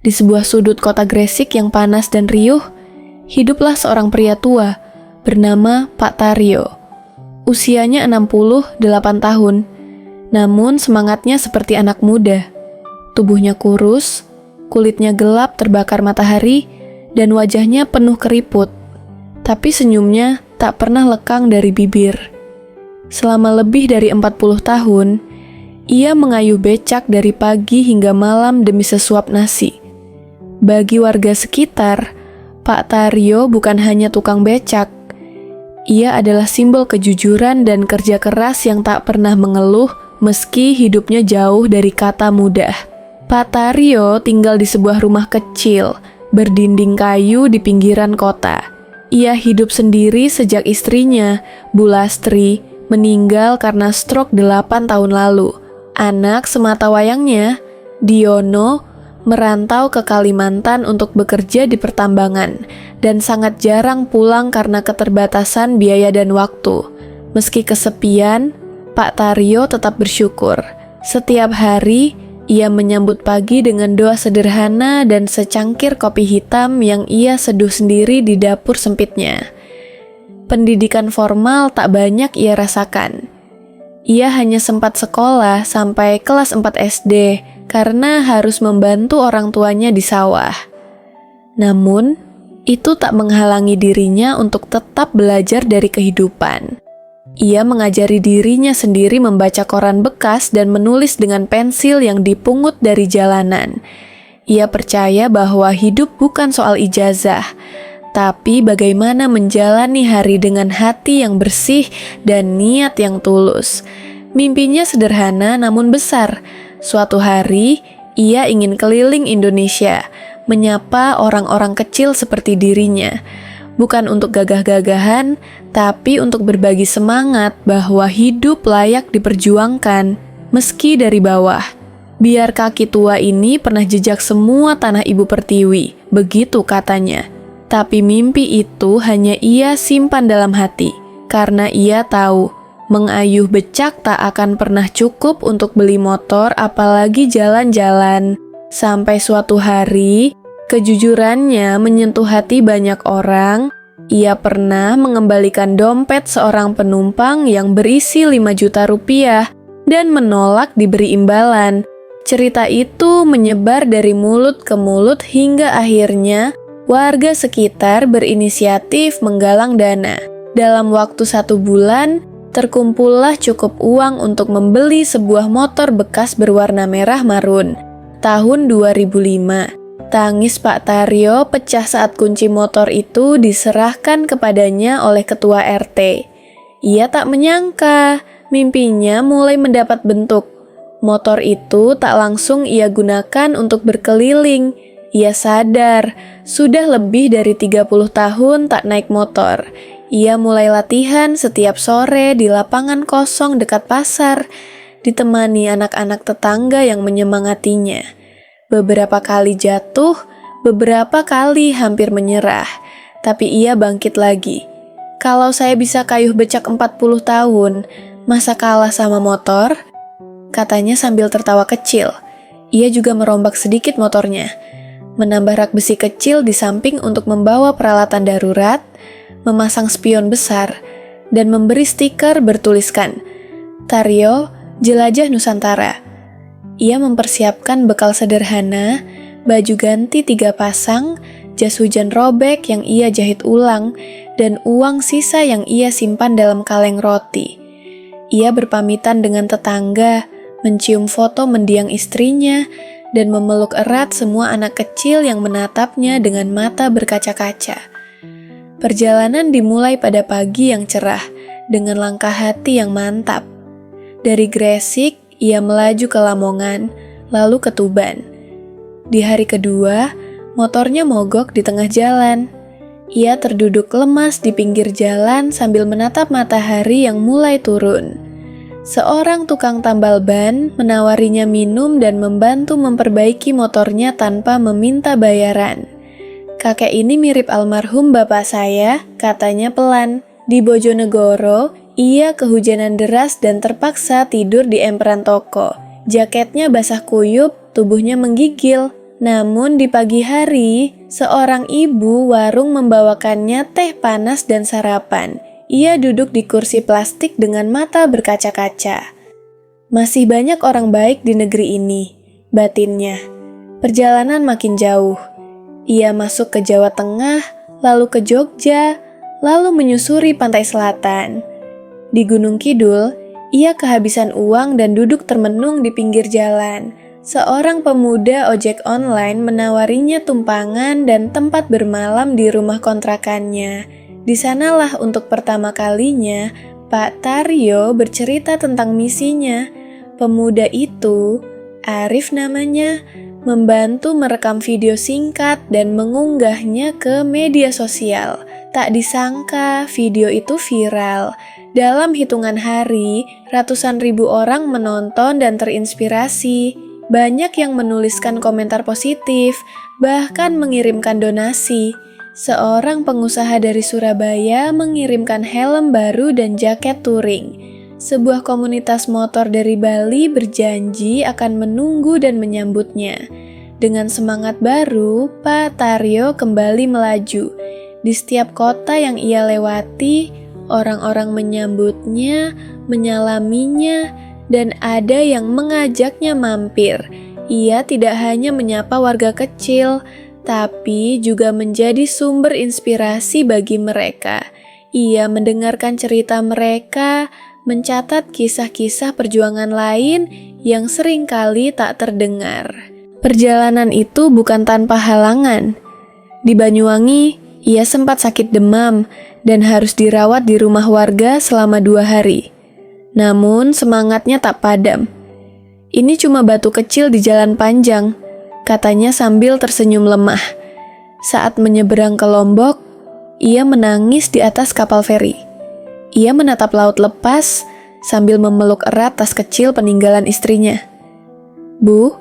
Di sebuah sudut kota Gresik yang panas dan riuh, hiduplah seorang pria tua bernama Pak Taryo. Usianya 68 tahun, namun semangatnya seperti anak muda. Tubuhnya kurus, kulitnya gelap terbakar matahari, dan wajahnya penuh keriput. Tapi senyumnya tak pernah lekang dari bibir. Selama lebih dari 40 tahun, ia mengayuh becak dari pagi hingga malam demi sesuap nasi. Bagi warga sekitar, Pak Taryo bukan hanya tukang becak. Ia adalah simbol kejujuran dan kerja keras yang tak pernah mengeluh meski hidupnya jauh dari kata mudah. Pak Taryo tinggal di sebuah rumah kecil, berdinding kayu di pinggiran kota. Ia hidup sendiri sejak istrinya, Bu Lastri, meninggal karena stroke 8 tahun lalu. Anak sematawayangnya, Diono, merantau ke Kalimantan untuk bekerja di pertambangan dan sangat jarang pulang karena keterbatasan biaya dan waktu. Meski kesepian, Pak Taryo tetap bersyukur. Setiap hari, ia menyambut pagi dengan doa sederhana dan secangkir kopi hitam yang ia seduh sendiri di dapur sempitnya. Pendidikan formal tak banyak ia rasakan. Ia hanya sempat sekolah sampai kelas 4 SD karena harus membantu orang tuanya di sawah. Namun, itu tak menghalangi dirinya untuk tetap belajar dari kehidupan. Ia mengajari dirinya sendiri membaca koran bekas dan menulis dengan pensil yang dipungut dari jalanan. Ia percaya bahwa hidup bukan soal ijazah, tapi bagaimana menjalani hari dengan hati yang bersih dan niat yang tulus. Mimpinya sederhana namun besar. Suatu hari, ia ingin keliling Indonesia, menyapa orang-orang kecil seperti dirinya. Bukan untuk gagah-gagahan, tapi untuk berbagi semangat bahwa hidup layak diperjuangkan, meski dari bawah. Biar kaki tua ini pernah jejak semua tanah ibu pertiwi, begitu katanya. Tapi mimpi itu hanya ia simpan dalam hati, karena ia tahu mengayuh becak tak akan pernah cukup untuk beli motor, apalagi jalan-jalan. Sampai suatu hari, kejujurannya menyentuh hati banyak orang. Ia pernah mengembalikan dompet seorang penumpang yang berisi 5 juta rupiah dan menolak diberi imbalan. Cerita itu menyebar dari mulut ke mulut hingga akhirnya warga sekitar berinisiatif menggalang dana. Dalam waktu 1 bulan, terkumpullah cukup uang untuk membeli sebuah motor bekas berwarna merah marun. Tahun 2005, tangis Pak Taryo pecah saat kunci motor itu diserahkan kepadanya oleh ketua RT. Ia tak menyangka, mimpinya mulai mendapat bentuk. Motor itu tak langsung ia gunakan untuk berkeliling. Ia sadar, sudah lebih dari 30 tahun tak naik motor. Ia mulai latihan setiap sore di lapangan kosong dekat pasar, ditemani anak-anak tetangga yang menyemangatinya. Beberapa kali jatuh, beberapa kali hampir menyerah, tapi ia bangkit lagi. Kalau saya bisa kayuh becak 40 tahun, masa kalah sama motor? Katanya sambil tertawa kecil. Ia juga merombak sedikit motornya, menambah rak besi kecil di samping untuk membawa peralatan darurat, memasang spion besar, dan memberi stiker bertuliskan, "Taryo, Jelajah Nusantara." Ia mempersiapkan bekal sederhana, baju ganti 3 pasang, jas hujan robek yang ia jahit ulang, dan uang sisa yang ia simpan dalam kaleng roti. Ia berpamitan dengan tetangga, mencium foto mendiang istrinya, dan memeluk erat semua anak kecil yang menatapnya dengan mata berkaca-kaca. Perjalanan dimulai pada pagi yang cerah, dengan langkah hati yang mantap. Dari Gresik, ia melaju ke Lamongan, lalu ke Tuban. Di hari kedua, motornya mogok di tengah jalan. Ia terduduk lemas di pinggir jalan sambil menatap matahari yang mulai turun. Seorang tukang tambal ban menawarinya minum dan membantu memperbaiki motornya tanpa meminta bayaran. "Kakek ini mirip almarhum bapak saya," katanya pelan. Di Bojonegoro, ia kehujanan deras dan terpaksa tidur di emperan toko. Jaketnya basah kuyup, tubuhnya menggigil. Namun di pagi hari, seorang ibu warung membawakannya teh panas dan sarapan. Ia duduk di kursi plastik dengan mata berkaca-kaca. Masih banyak orang baik di negeri ini, batinnya. Perjalanan makin jauh. Ia masuk ke Jawa Tengah, lalu ke Jogja, lalu menyusuri pantai selatan. Di Gunung Kidul, ia kehabisan uang dan duduk termenung di pinggir jalan. Seorang pemuda ojek online menawarinya tumpangan dan tempat bermalam di rumah kontrakannya. Di sanalah untuk pertama kalinya Pak Taryo bercerita tentang misinya. Pemuda itu, Arif namanya, membantu merekam video singkat dan mengunggahnya ke media sosial. Tak disangka video itu viral. Dalam hitungan hari, ratusan ribu orang menonton dan terinspirasi. Banyak yang menuliskan komentar positif, bahkan mengirimkan donasi. Seorang pengusaha dari Surabaya mengirimkan helm baru dan jaket touring. Sebuah komunitas motor dari Bali berjanji akan menunggu dan menyambutnya. Dengan semangat baru, Pak Taryo kembali melaju. Di setiap kota yang ia lewati, orang-orang menyambutnya, menyalaminya, dan ada yang mengajaknya mampir. Ia tidak hanya menyapa warga kecil, tapi juga menjadi sumber inspirasi bagi mereka. Ia mendengarkan cerita mereka, mencatat kisah-kisah perjuangan lain yang seringkali tak terdengar. Perjalanan itu bukan tanpa halangan. Di Banyuwangi, ia sempat sakit demam dan harus dirawat di rumah warga selama 2 hari. Namun semangatnya tak padam. Ini cuma batu kecil di jalan panjang, katanya sambil tersenyum lemah. Saat menyeberang ke Lombok, ia menangis di atas kapal feri. Ia menatap laut lepas sambil memeluk erat tas kecil peninggalan istrinya. "Bu,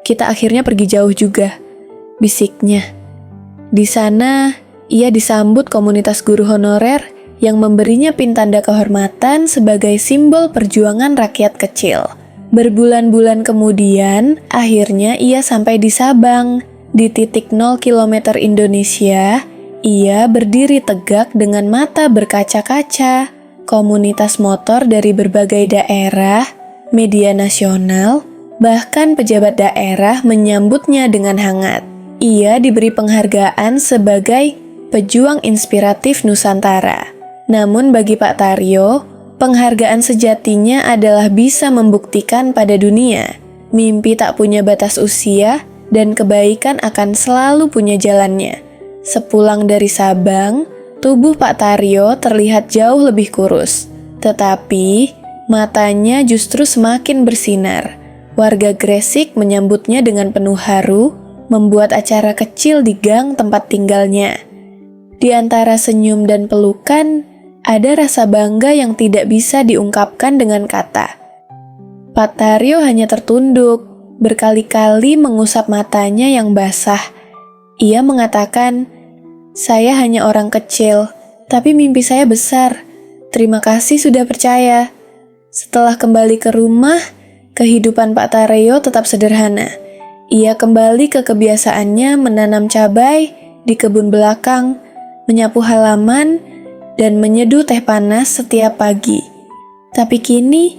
kita akhirnya pergi jauh juga," bisiknya. Di sana, ia disambut komunitas guru honorer yang memberinya pin tanda kehormatan sebagai simbol perjuangan rakyat kecil. Berbulan-bulan kemudian, akhirnya ia sampai di Sabang. Di titik 0 km Indonesia, ia berdiri tegak dengan mata berkaca-kaca. Komunitas motor dari berbagai daerah, media nasional, bahkan pejabat daerah menyambutnya dengan hangat. Ia diberi penghargaan sebagai pejuang inspiratif Nusantara. Namun bagi Pak Taryo, penghargaan sejatinya adalah bisa membuktikan pada dunia, mimpi tak punya batas usia dan kebaikan akan selalu punya jalannya. Sepulang dari Sabang, tubuh Pak Taryo terlihat jauh lebih kurus, tetapi matanya justru semakin bersinar. Warga Gresik menyambutnya dengan penuh haru, membuat acara kecil di gang tempat tinggalnya. Di antara senyum dan pelukan, ada rasa bangga yang tidak bisa diungkapkan dengan kata. Pak Taryo hanya tertunduk, berkali-kali mengusap matanya yang basah. Ia mengatakan, "Saya hanya orang kecil, tapi mimpi saya besar. Terima kasih sudah percaya." Setelah kembali ke rumah, kehidupan Pak Taryo tetap sederhana. Ia kembali ke kebiasaannya menanam cabai di kebun belakang, menyapu halaman, dan menyeduh teh panas setiap pagi. Tapi kini,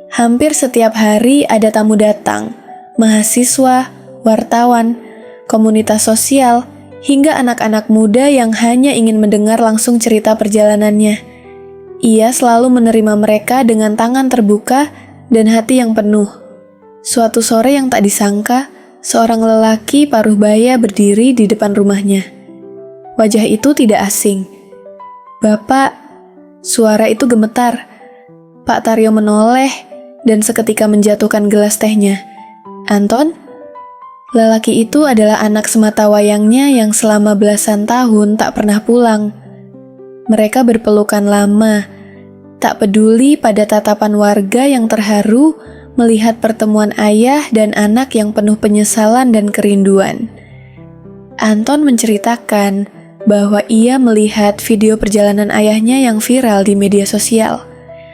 hampir setiap hari ada tamu datang, mahasiswa, wartawan, komunitas sosial, hingga anak-anak muda yang hanya ingin mendengar langsung cerita perjalanannya. Ia selalu menerima mereka dengan tangan terbuka dan hati yang penuh. Suatu sore yang tak disangka, seorang lelaki paruh baya berdiri di depan rumahnya. Wajah itu tidak asing. "Bapak," suara itu gemetar. Pak Taryo menoleh dan seketika menjatuhkan gelas tehnya. "Anton?" Lelaki itu adalah anak sematawayangnya yang selama belasan tahun tak pernah pulang. Mereka berpelukan lama, tak peduli pada tatapan warga yang terharu melihat pertemuan ayah dan anak yang penuh penyesalan dan kerinduan. Anton menceritakan bahwa ia melihat video perjalanan ayahnya yang viral di media sosial.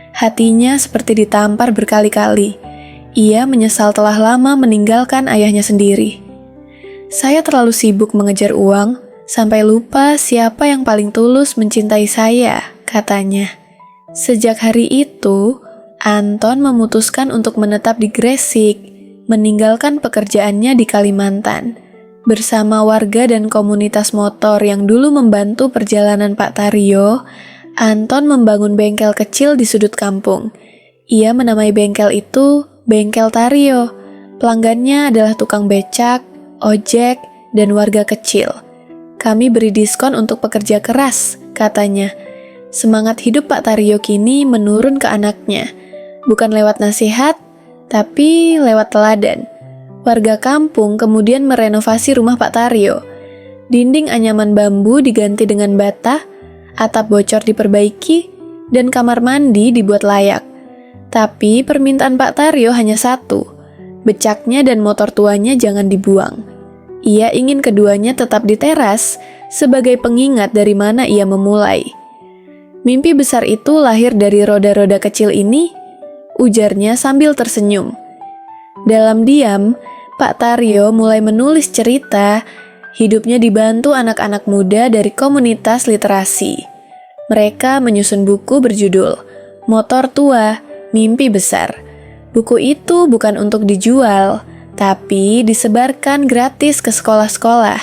Hatinya seperti ditampar berkali-kali. Ia menyesal telah lama meninggalkan ayahnya sendiri. Saya terlalu sibuk mengejar uang, sampai lupa siapa yang paling tulus mencintai saya, katanya. Sejak hari itu, Anton memutuskan untuk menetap di Gresik, meninggalkan pekerjaannya di Kalimantan. Bersama warga dan komunitas motor yang dulu membantu perjalanan Pak Taryo, Anton membangun bengkel kecil di sudut kampung. Ia menamai bengkel itu Bengkel Taryo. Pelanggannya adalah tukang becak, ojek, dan warga kecil. Kami beri diskon untuk pekerja keras, katanya. Semangat hidup Pak Taryo kini menurun ke anaknya. Bukan lewat nasihat, tapi lewat teladan. Warga kampung kemudian merenovasi rumah Pak Taryo. Dinding anyaman bambu diganti dengan bata, atap bocor diperbaiki, dan kamar mandi dibuat layak. Tapi permintaan Pak Taryo hanya satu, becaknya dan motor tuanya jangan dibuang. Ia ingin keduanya tetap di teras sebagai pengingat dari mana ia memulai. Mimpi besar itu lahir dari roda-roda kecil ini, ujarnya sambil tersenyum. Dalam diam, Pak Taryo mulai menulis cerita, hidupnya dibantu anak-anak muda dari komunitas literasi. Mereka menyusun buku berjudul Motor Tua, Mimpi Besar. Buku itu bukan untuk dijual, tapi disebarkan gratis ke sekolah-sekolah.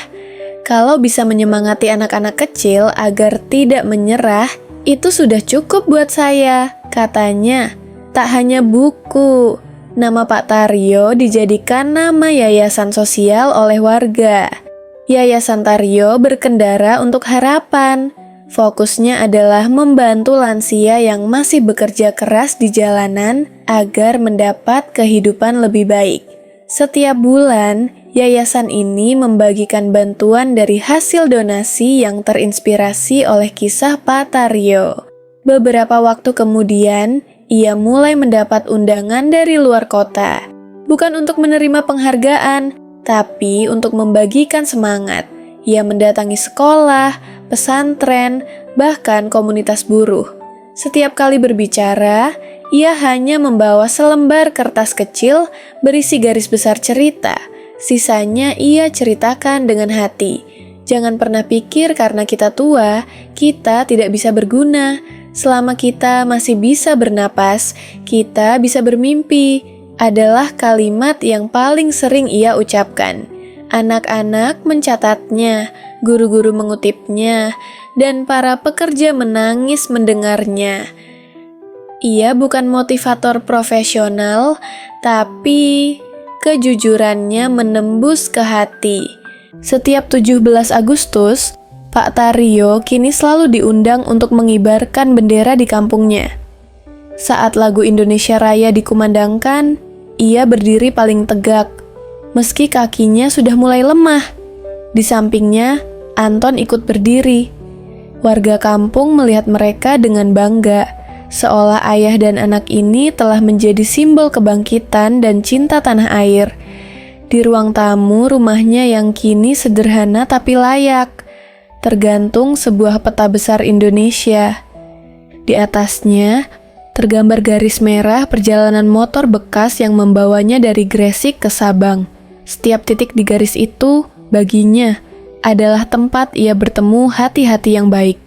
Kalau bisa menyemangati anak-anak kecil agar tidak menyerah, itu sudah cukup buat saya, katanya. Tak hanya buku, nama Pak Taryo dijadikan nama yayasan sosial oleh warga. Yayasan Taryo berkendara untuk harapan. Fokusnya adalah membantu lansia yang masih bekerja keras di jalanan agar mendapat kehidupan lebih baik. Setiap bulan, yayasan ini membagikan bantuan dari hasil donasi yang terinspirasi oleh kisah Pak Taryo. Beberapa waktu kemudian, ia mulai mendapat undangan dari luar kota. Bukan untuk menerima penghargaan, tapi untuk membagikan semangat. Ia mendatangi sekolah, pesantren, bahkan komunitas buruh. Setiap kali berbicara, ia hanya membawa selembar kertas kecil berisi garis besar cerita. Sisanya ia ceritakan dengan hati. Jangan pernah pikir karena kita tua, kita tidak bisa berguna. Selama kita masih bisa bernapas, kita bisa bermimpi. Adalah kalimat yang paling sering ia ucapkan. Anak-anak mencatatnya, guru-guru mengutipnya, dan para pekerja menangis mendengarnya. Ia bukan motivator profesional, tapi kejujurannya menembus ke hati. Setiap 17 Agustus, Pak Taryo kini selalu diundang untuk mengibarkan bendera di kampungnya. Saat lagu Indonesia Raya dikumandangkan, ia berdiri paling tegak. Meski kakinya sudah mulai lemah, di sampingnya Anton ikut berdiri. Warga kampung melihat mereka dengan bangga, seolah ayah dan anak ini telah menjadi simbol kebangkitan dan cinta tanah air. Di ruang tamu rumahnya yang kini sederhana tapi layak, tergantung sebuah peta besar Indonesia. Di atasnya tergambar garis merah perjalanan motor bekas yang membawanya dari Gresik ke Sabang. Setiap titik di garis itu, baginya, adalah tempat ia bertemu hati-hati yang baik.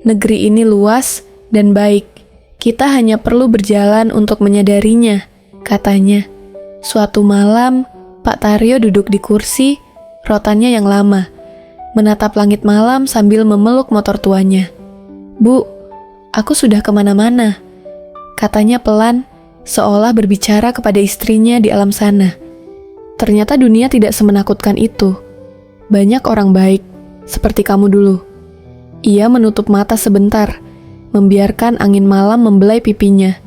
Negeri ini luas dan baik. Kita hanya perlu berjalan untuk menyadarinya, katanya. Suatu malam, Pak Taryo duduk di kursi, rotannya yang lama, menatap langit malam sambil memeluk motor tuanya. "Bu, aku sudah kemana-mana," katanya pelan, seolah berbicara kepada istrinya di alam sana. Ternyata dunia tidak semenakutkan itu. Banyak orang baik, seperti kamu dulu. Ia menutup mata sebentar, membiarkan angin malam membelai pipinya.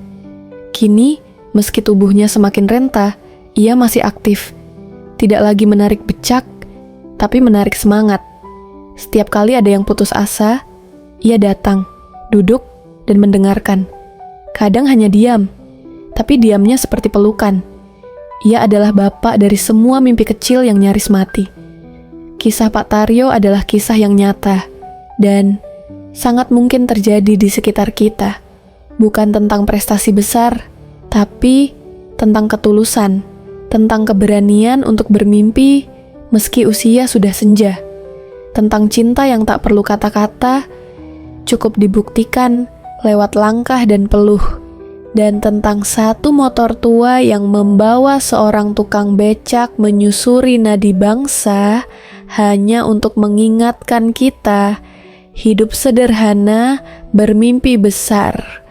Kini, meski tubuhnya semakin renta, ia masih aktif. Tidak lagi menarik becak, tapi menarik semangat. Setiap kali ada yang putus asa, ia datang, duduk, dan mendengarkan. Kadang hanya diam, tapi diamnya seperti pelukan. Ia adalah bapak dari semua mimpi kecil yang nyaris mati. Kisah Pak Taryo adalah kisah yang nyata, dan sangat mungkin terjadi di sekitar kita. Bukan tentang prestasi besar, tapi tentang ketulusan, tentang keberanian untuk bermimpi, meski usia sudah senja. Tentang cinta yang tak perlu kata-kata, cukup dibuktikan lewat langkah dan peluh. Dan tentang satu motor tua yang membawa seorang tukang becak menyusuri nadi bangsa hanya untuk mengingatkan kita, hidup sederhana, bermimpi besar.